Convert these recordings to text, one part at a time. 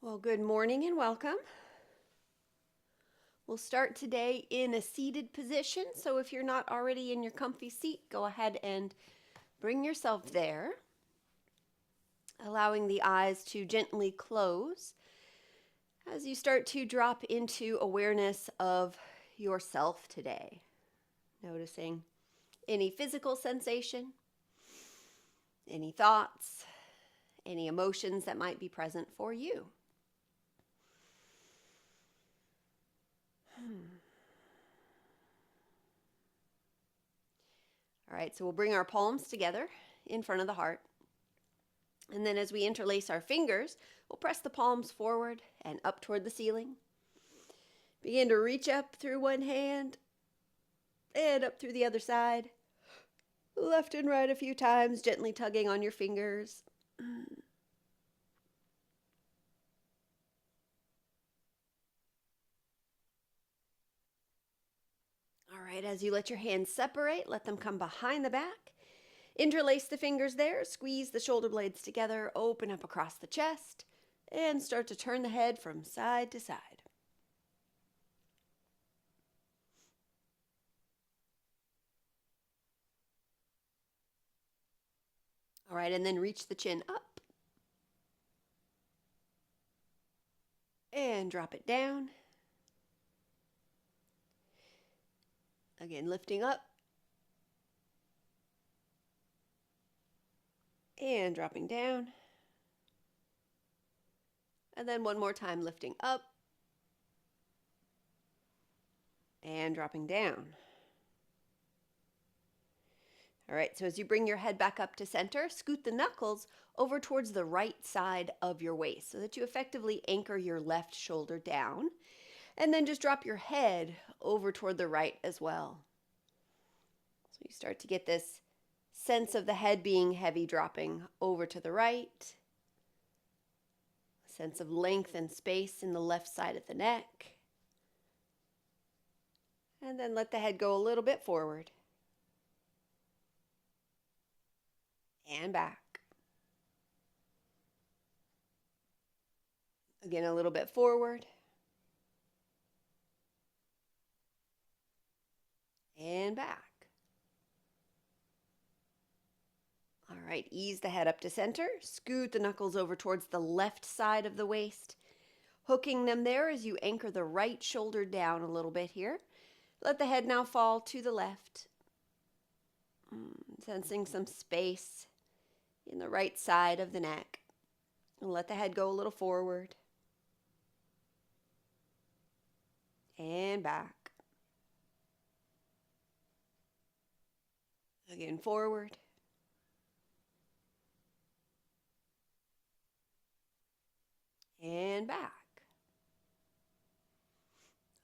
Well, good morning and welcome. We'll start today in a seated position. So if you're not already in your comfy seat, go ahead and bring yourself there, allowing the eyes to gently close as you start to drop into awareness of yourself today. Noticing any physical sensation, any thoughts, any emotions that might be present for you. All right, so we'll bring our palms together in front of the heart. And then as we interlace our fingers, we'll press the palms forward and up toward the ceiling. Begin to reach up through one hand and up through the other side. Left and right a few times, gently tugging on your fingers. All right, as you let your hands separate, let them come behind the back. Interlace the fingers there, squeeze the shoulder blades together, open up across the chest, and start to turn the head from side to side. All right, and then reach the chin up and drop it down. Again, lifting up and dropping down. And then one more time, lifting up and dropping down. All right, so as you bring your head back up to center, scoot the knuckles over towards the right side of your waist so that you effectively anchor your left shoulder down. And then just drop your head over toward the right as well. So you start to get this sense of the head being heavy, dropping over to the right. A sense of length and space in the left side of the neck. And then let the head go a little bit forward. And back. Again, a little bit forward. And back. All right, ease the head up to center. Scoot the knuckles over towards the left side of the waist. Hooking them there as you anchor the right shoulder down a little bit here. Let the head now fall to the left. Sensing some space in the right side of the neck. And let the head go a little forward. And back. Again, forward. And back.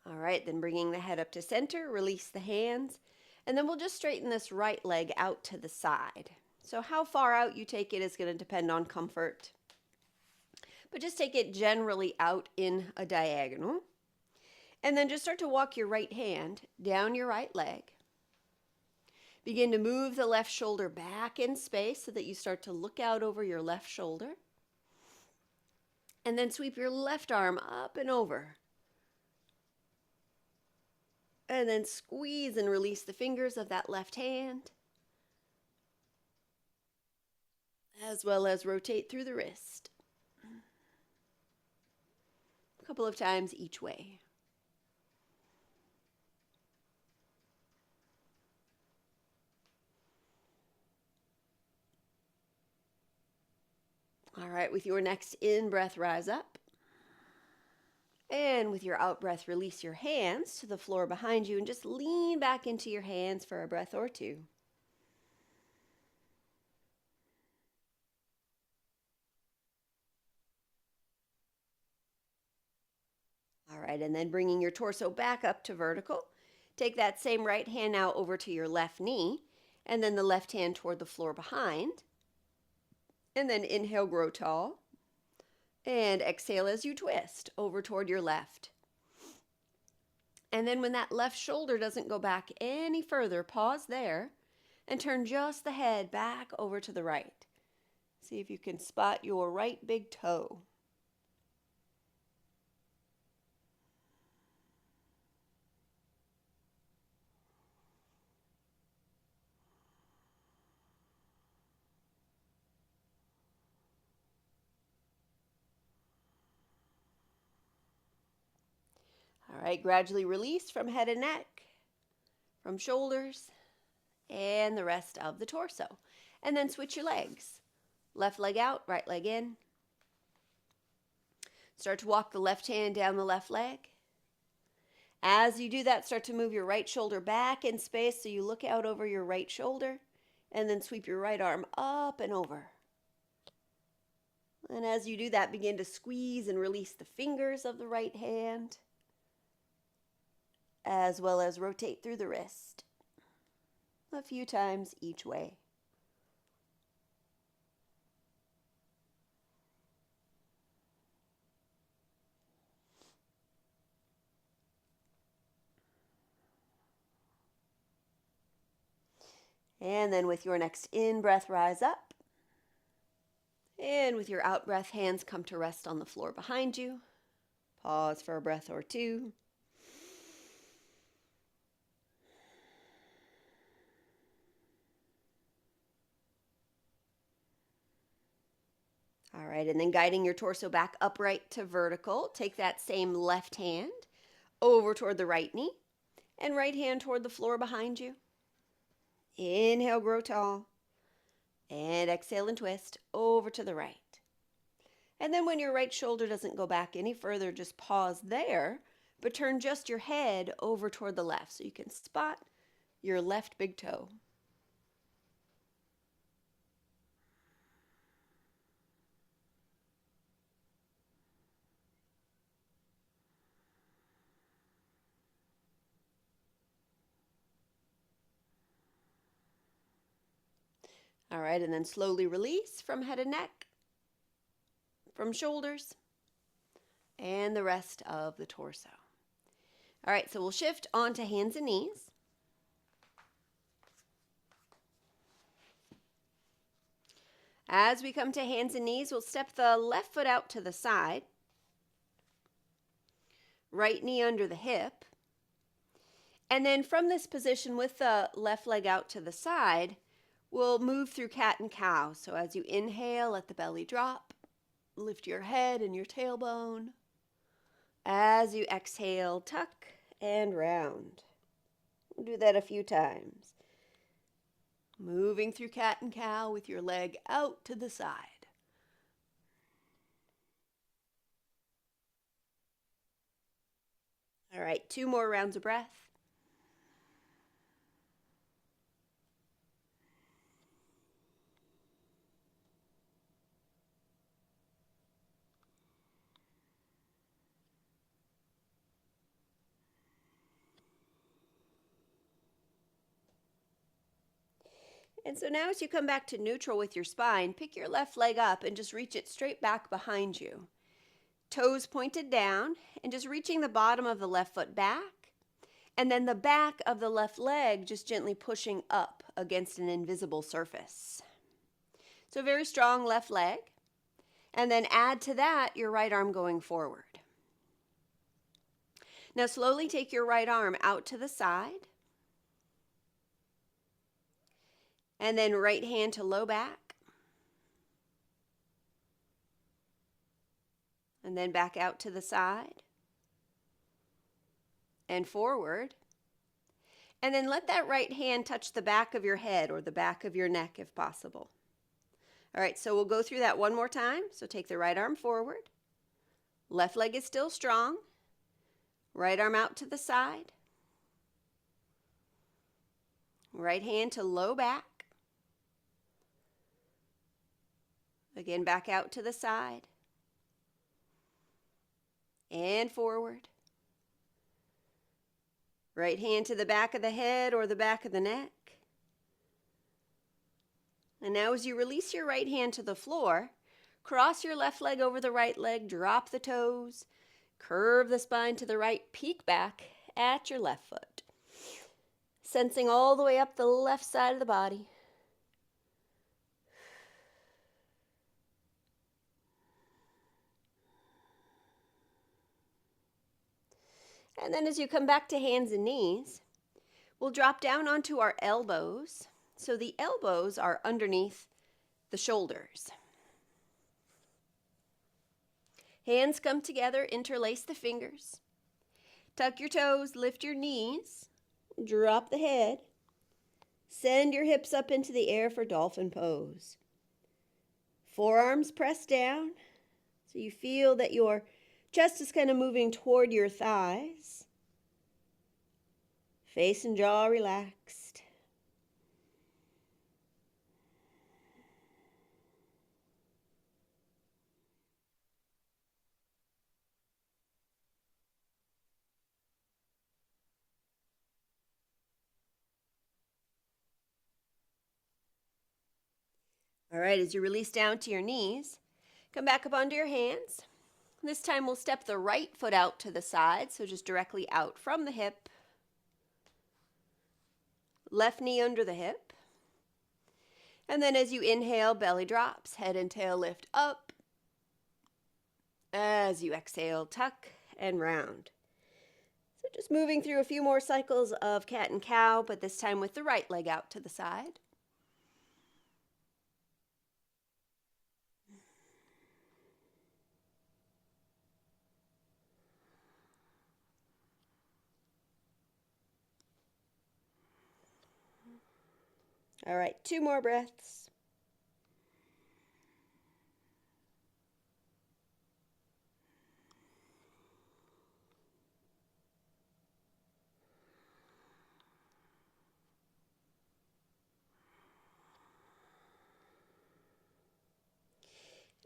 All right, then bringing the head up to center, release the hands, and then we'll just straighten this right leg out to the side. So how far out you take it is going to depend on comfort, but just take it generally out in a diagonal. And then just start to walk your right hand down your right leg. Begin to move the left shoulder back in space so that you start to look out over your left shoulder. And then sweep your left arm up and over. And then squeeze and release the fingers of that left hand, as well as rotate through the wrist. A couple of times each way. All right, with your next in-breath, rise up. And with your out-breath, release your hands to the floor behind you and just lean back into your hands for a breath or two. All right, and then bringing your torso back up to vertical. Take that same right hand now over to your left knee, and then the left hand toward the floor behind. And then inhale, grow tall. And exhale as you twist over toward your left. And then when that left shoulder doesn't go back any further, pause there and turn just the head back over to the right. See if you can spot your right big toe. All right, gradually release from head and neck, from shoulders, and the rest of the torso. And then switch your legs. Left leg out, right leg in. Start to walk the left hand down the left leg. As you do that, start to move your right shoulder back in space so you look out over your right shoulder, and then sweep your right arm up and over. And as you do that, begin to squeeze and release the fingers of the right hand, as well as rotate through the wrist a few times each way. And then with your next in-breath, rise up. And with your out-breath, hands come to rest on the floor behind you. Pause for a breath or two. All right, and then guiding your torso back upright to vertical, take that same left hand over toward the right knee and right hand toward the floor behind you. Inhale, grow tall, and exhale and twist over to the right. And then when your right shoulder doesn't go back any further, just pause there, but turn just your head over toward the left so you can spot your left big toe. All right, and then slowly release from head and neck, from shoulders, and the rest of the torso. All right, so we'll shift onto hands and knees. As we come to hands and knees, we'll step the left foot out to the side, right knee under the hip, and then from this position with the left leg out to the side, we'll move through cat and cow. So as you inhale, let the belly drop, lift your head and your tailbone. As you exhale, tuck and round. We'll do that a few times. Moving through cat and cow with your leg out to the side. All right, 2 more rounds of breath. And so now as you come back to neutral with your spine, pick your left leg up and just reach it straight back behind you. Toes pointed down and just reaching the bottom of the left foot back, and then the back of the left leg just gently pushing up against an invisible surface. So very strong left leg, and then add to that your right arm going forward. Now slowly take your right arm out to the side, and then right hand to low back, and then back out to the side and forward. And then let that right hand touch the back of your head or the back of your neck if possible. All right, so we'll go through that one more time. So take the right arm forward. Left leg is still strong. Right arm out to the side. Right hand to low back. Again, back out to the side. And forward. Right hand to the back of the head or the back of the neck. And now as you release your right hand to the floor, cross your left leg over the right leg, drop the toes, curve the spine to the right, peek back at your left foot. Sensing all the way up the left side of the body. And then as you come back to hands and knees, we'll drop down onto our elbows. So the elbows are underneath the shoulders. Hands come together, interlace the fingers. Tuck your toes, lift your knees, drop the head. Send your hips up into the air for dolphin pose. Forearms press down so you feel that your chest is kind of moving toward your thighs. Face and jaw relaxed. All right, as you release down to your knees, come back up onto your hands. This time we'll step the right foot out to the side, so just directly out from the hip. Left knee under the hip. And then as you inhale, belly drops, head and tail lift up. As you exhale, tuck and round. So just moving through a few more cycles of cat and cow, but this time with the right leg out to the side. All right, 2 more breaths.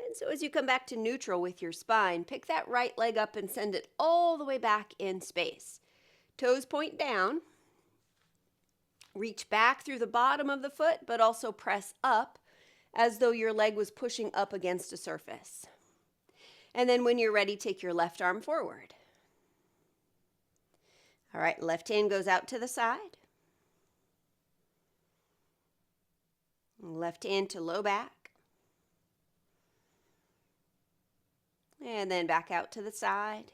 And so as you come back to neutral with your spine, pick that right leg up and send it all the way back in space. Toes point down. Reach back through the bottom of the foot, but also press up as though your leg was pushing up against a surface. And then when you're ready, take your left arm forward. All right, left hand goes out to the side. Left hand to low back. And then back out to the side.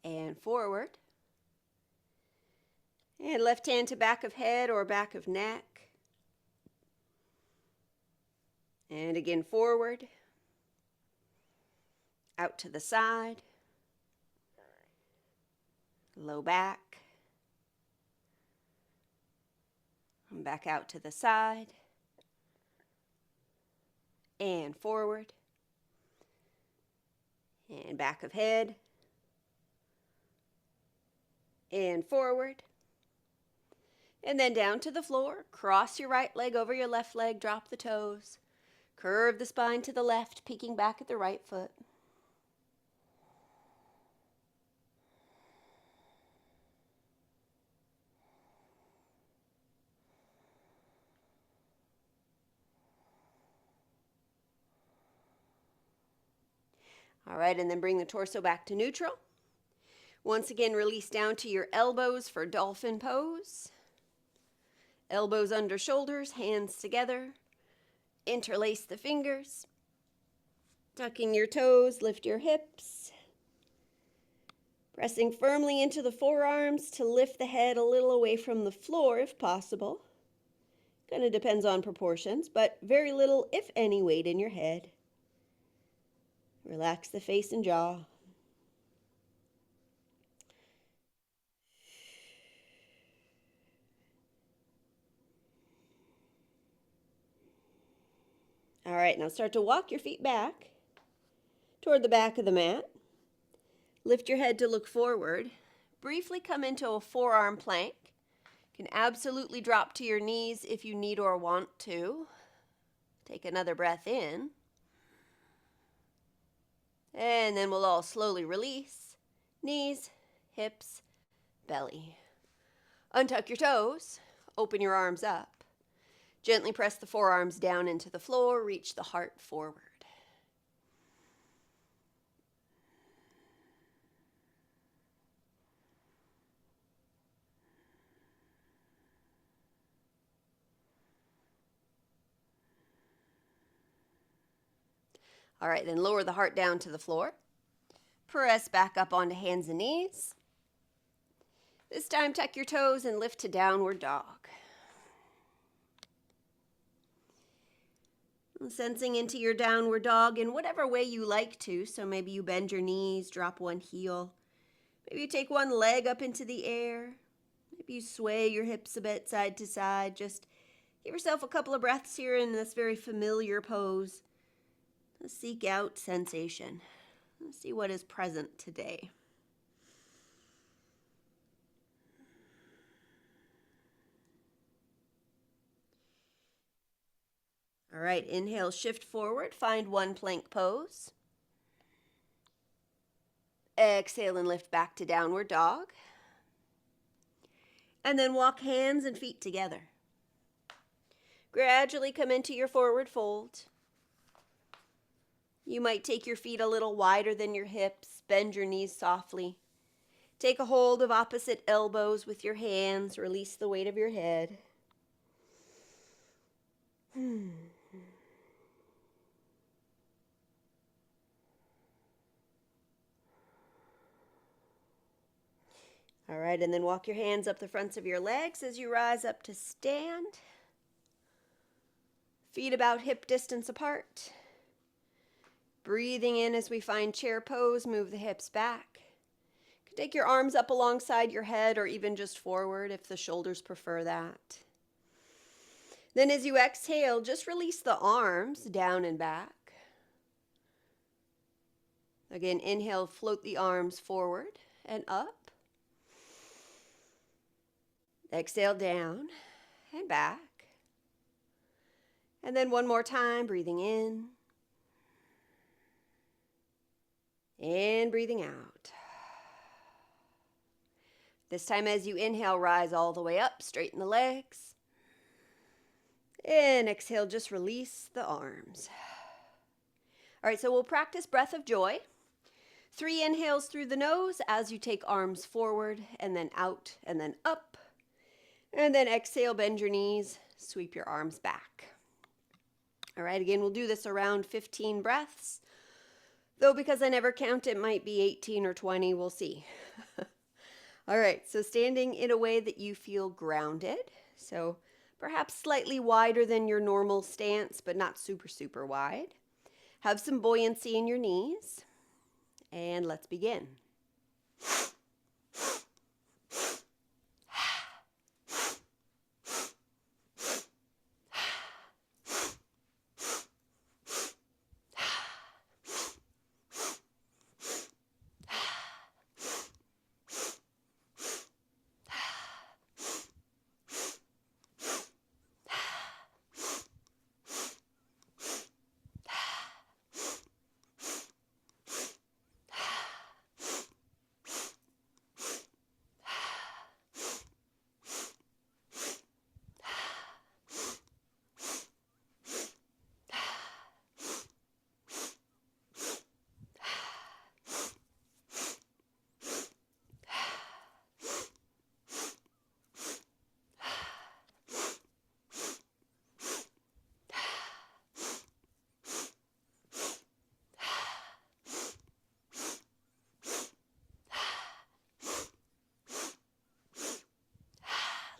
And forward. And left hand to back of head or back of neck. And again forward. Out to the side. Low back. And back out to the side. And forward. And back of head. And forward. And then down to the floor. Cross your right leg over your left leg. Drop the toes. Curve the spine to the left, peeking back at the right foot. All right, and then bring the torso back to neutral. Once again, release down to your elbows for dolphin pose. Elbows under shoulders, hands together. Interlace the fingers. Tucking your toes, lift your hips. Pressing firmly into the forearms to lift the head a little away from the floor if possible. Kind of depends on proportions, but very little, if any, weight in your head. Relax the face and jaw. All right, now start to walk your feet back toward the back of the mat. Lift your head to look forward. Briefly come into a forearm plank. You can absolutely drop to your knees if you need or want to. Take another breath in. And then we'll all slowly release. Knees, hips, belly. Untuck your toes. Open your arms up. Gently press the forearms down into the floor. Reach the heart forward. All right, then lower the heart down to the floor. Press back up onto hands and knees. This time, tuck your toes and lift to downward dog. Sensing into your downward dog in whatever way you like to. So maybe you bend your knees, drop one heel. Maybe you take one leg up into the air. Maybe you sway your hips a bit side to side. Just give yourself a couple of breaths here in this very familiar pose. Seek out sensation. See what is present today. All right, inhale, shift forward, find one plank pose. Exhale and lift back to downward dog. And then walk hands and feet together. Gradually come into your forward fold. You might take your feet a little wider than your hips, bend your knees softly. Take a hold of opposite elbows with your hands, release the weight of your head. All right, and then walk your hands up the fronts of your legs as you rise up to stand. Feet about hip distance apart. Breathing in as we find chair pose, move the hips back. You can take your arms up alongside your head or even just forward if the shoulders prefer that. Then as you exhale, just release the arms down and back. Again, inhale, float the arms forward and up. Exhale down and back. And then one more time, breathing in. And breathing out. This time as you inhale, rise all the way up, straighten the legs. And exhale, just release the arms. All right, so we'll practice breath of joy. 3 inhales through the nose as you take arms forward and then out and then up. And then exhale, bend your knees, sweep your arms back. All right, again, we'll do this around 15 breaths. Though because I never count, it might be 18 or 20, we'll see. All right, so standing in a way that you feel grounded. So perhaps slightly wider than your normal stance, but not super, super wide. Have some buoyancy in your knees. And let's begin.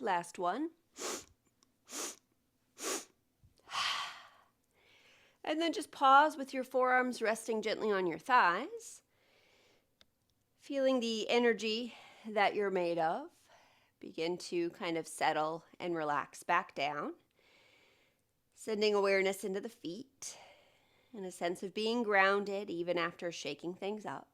Last one. And then just pause with your forearms resting gently on your thighs. Feeling the energy that you're made of. Begin to kind of settle and relax back down. Sending awareness into the feet and a sense of being grounded even after shaking things up.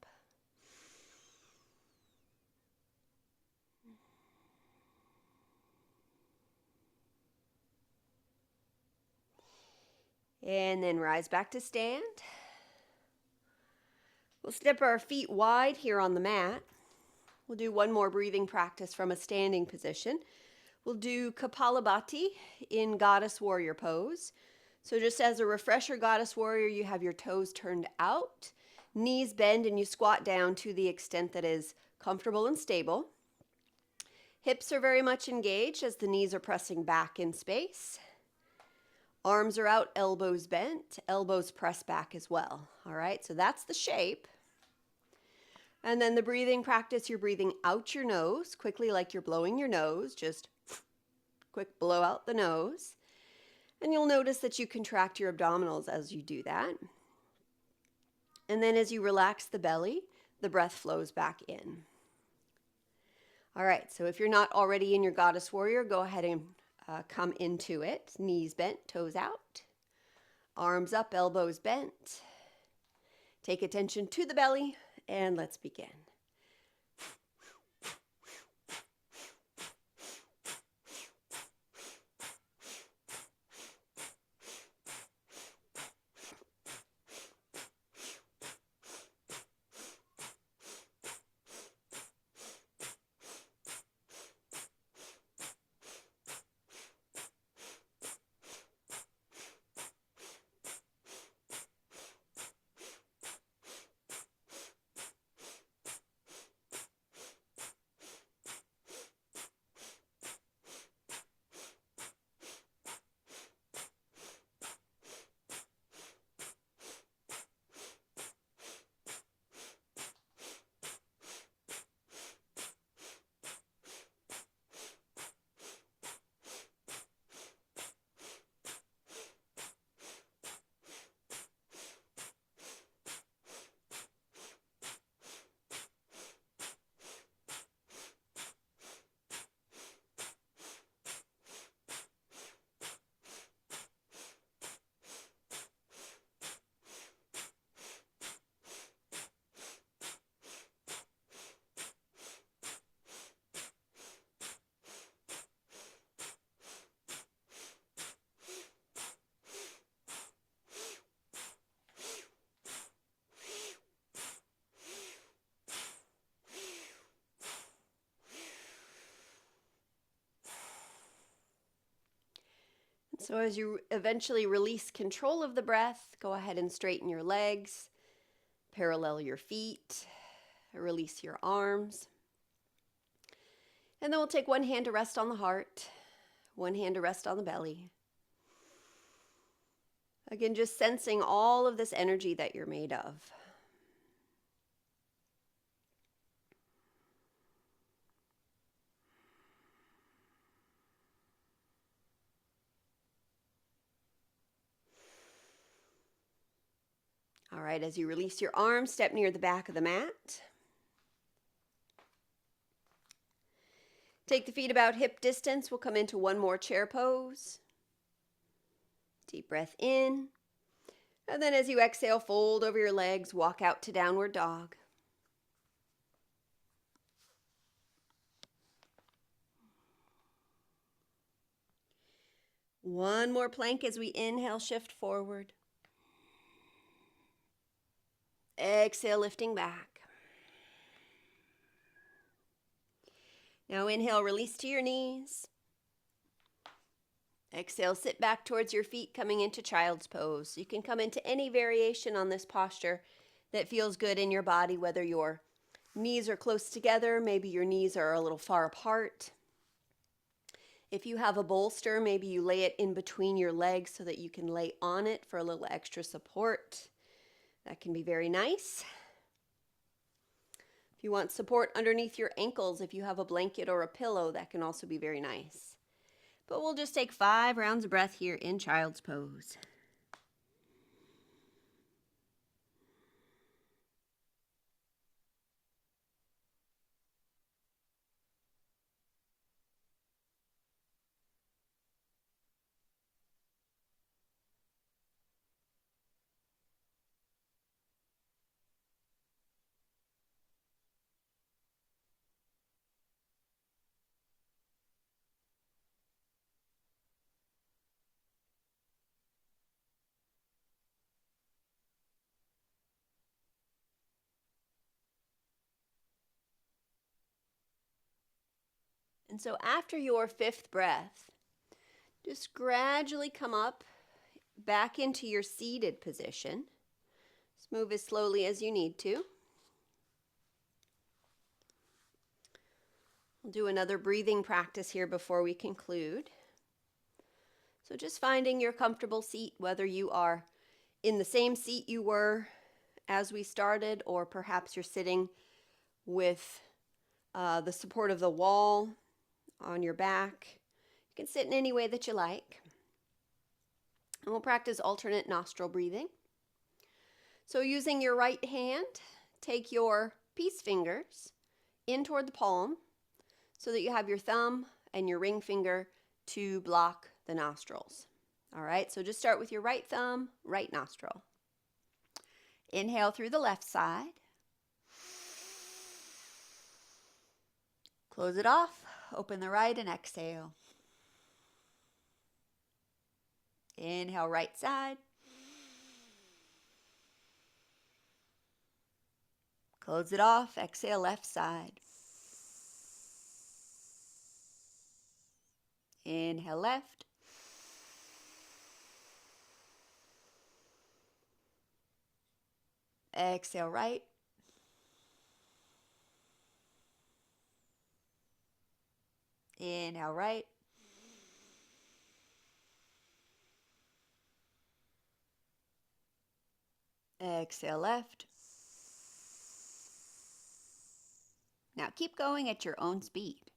And then rise back to stand. We'll step our feet wide here on the mat. We'll do one more breathing practice from a standing position. We'll do Kapalabhati in Goddess Warrior pose. So just as a refresher, Goddess Warrior, you have your toes turned out, knees bend, and you squat down to the extent that is comfortable and stable. Hips are very much engaged as the knees are pressing back in space. Arms are out, elbows bent, elbows press back as well. All right, so that's the shape. And then the breathing practice, you're breathing out your nose quickly like you're blowing your nose, just quick blow out the nose. And you'll notice that you contract your abdominals as you do that. And then as you relax the belly, the breath flows back in. All right, so if you're not already in your Goddess Warrior, go ahead and come into it. Knees bent, toes out, arms up, elbows bent. Take attention to the belly, and let's begin. So as you eventually release control of the breath, go ahead and straighten your legs, parallel your feet, release your arms. And then we'll take one hand to rest on the heart, one hand to rest on the belly. Again, just sensing all of this energy that you're made of. All right, as you release your arms, step near the back of the mat. Take the feet about hip distance. We'll come into one more chair pose. Deep breath in. And then as you exhale, fold over your legs, walk out to downward dog. One more plank as we inhale, shift forward. Exhale, lifting back. Now inhale, release to your knees. Exhale, sit back towards your feet, coming into child's pose. You can come into any variation on this posture that feels good in your body, whether your knees are close together, maybe your knees are a little far apart. If you have a bolster, maybe you lay it in between your legs so that you can lay on it for a little extra support. That can be very nice. If you want support underneath your ankles, if you have a blanket or a pillow, that can also be very nice. But we'll just take 5 rounds of breath here in child's pose. And so after your 5th breath, just gradually come up back into your seated position. Just move as slowly as you need to. We'll do another breathing practice here before we conclude. So just finding your comfortable seat, whether you are in the same seat you were as we started, or perhaps you're sitting with the support of the wall on your back. You can sit in any way that you like. And we'll practice alternate nostril breathing. So using your right hand, take your peace fingers in toward the palm so that you have your thumb and your ring finger to block the nostrils. All right, so just start with your right thumb, right nostril. Inhale through the left side. Close it off, open the right and exhale. Inhale, right side. Close it off, exhale, left side. Inhale, left. Exhale, right. Inhale, right. Exhale, left. Now keep going at your own speed.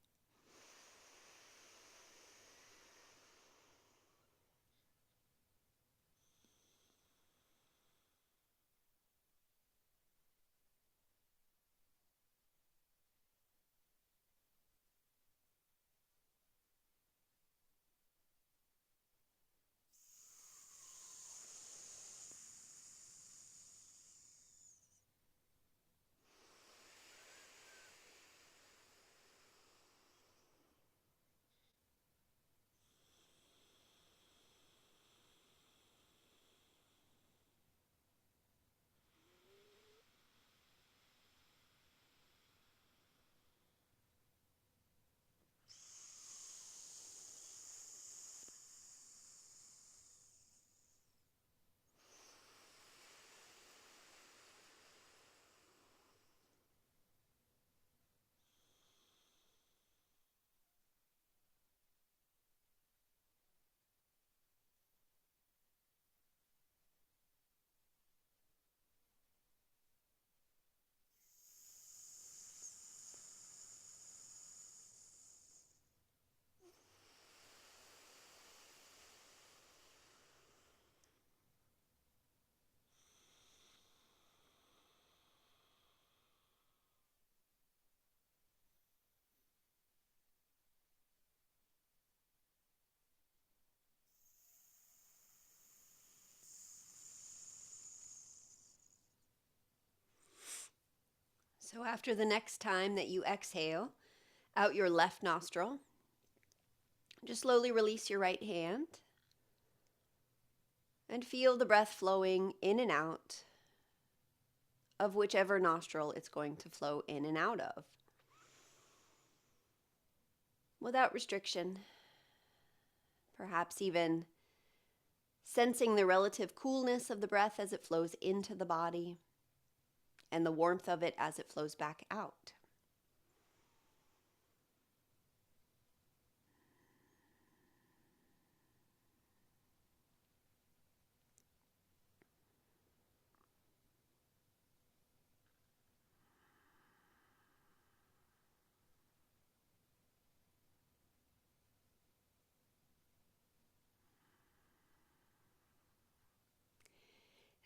So after the next time that you exhale out your left nostril, just slowly release your right hand and feel the breath flowing in and out of whichever nostril it's going to flow in and out of, without restriction, perhaps even sensing the relative coolness of the breath as it flows into the body and the warmth of it as it flows back out.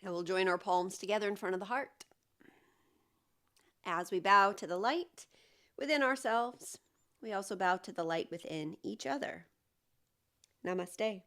And we'll join our palms together in front of the heart as we bow to the light within ourselves. We also bow to the light within each other. Namaste.